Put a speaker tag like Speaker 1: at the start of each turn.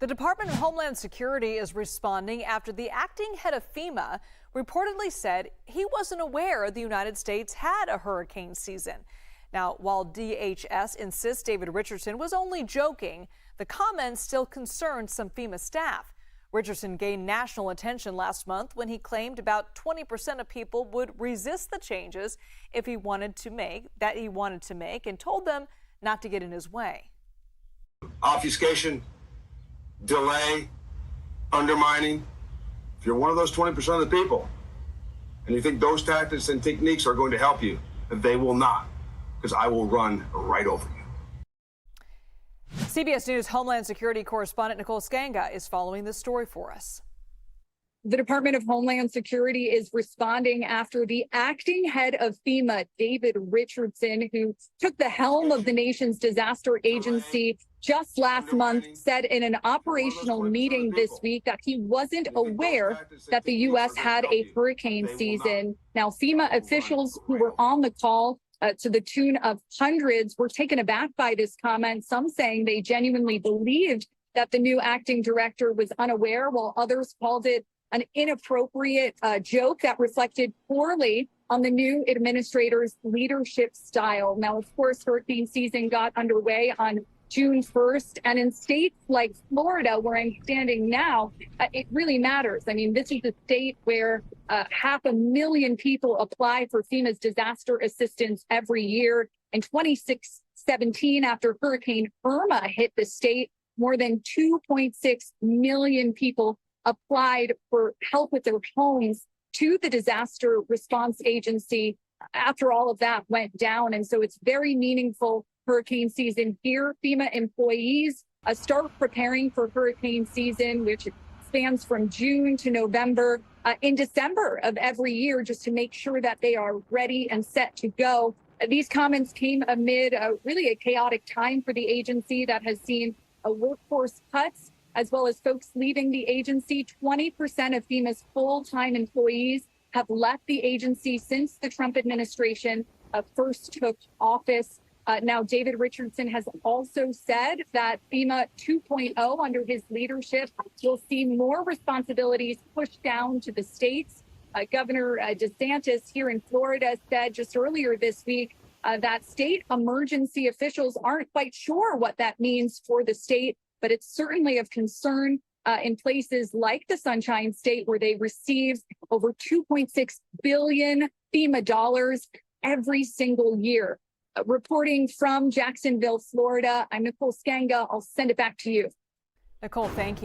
Speaker 1: The Department of Homeland Security is responding after the acting head of FEMA reportedly said he wasn't aware the United States had a hurricane season. Now, while DHS insists David Richardson was only joking, the comments still concerned some FEMA staff. Richardson gained national attention last month when he claimed about 20% of people would resist the changes he wanted to make, and told them not to get in his way.
Speaker 2: Obfuscation, delay, undermining. If you're one of those 20% of the people and you think those tactics and techniques are going to help you, they will not, because I will run right over you.
Speaker 1: CBS News Homeland Security correspondent Nicole Sganga is following this story for us.
Speaker 3: The Department of Homeland Security is responding after the acting head of FEMA, David Richardson, who took the helm of the nation's disaster agency just last month, said in an operational meeting this week that he wasn't aware that the U.S. had a hurricane season. Now, FEMA officials who were on the call to the tune of hundreds were taken aback by this comment, some saying they genuinely believed that the new acting director was unaware, while others called it an inappropriate joke that reflected poorly on the new administrator's leadership style. Now, of course, hurricane season got underway on June 1st. And in states like Florida, where I'm standing now, it really matters. I mean, this is a state where 500,000 people apply for FEMA's disaster assistance every year. In 2017, after Hurricane Irma hit the state, more than 2.6 million people applied for help with their homes to the disaster response agency after all of that went down. And so it's very meaningful hurricane season here. FEMA employees start preparing for hurricane season, which spans from June to November, in December of every year, just to make sure that they are ready and set to go. These comments came amid really a chaotic time for the agency that has seen workforce cuts, as well as folks leaving the agency. 20% of FEMA's full-time employees have left the agency since the Trump administration first took office. Now, David Richardson has also said that FEMA 2.0 under his leadership will see more responsibilities pushed down to the states. Governor DeSantis here in Florida said just earlier this week that state emergency officials aren't quite sure what that means for the state, but it's certainly of concern in places like the Sunshine State, where they receive over $2.6 billion FEMA dollars every single year. Reporting from Jacksonville, Florida, I'm Nicole Sganga. I'll send it back to you.
Speaker 1: Nicole, thank you.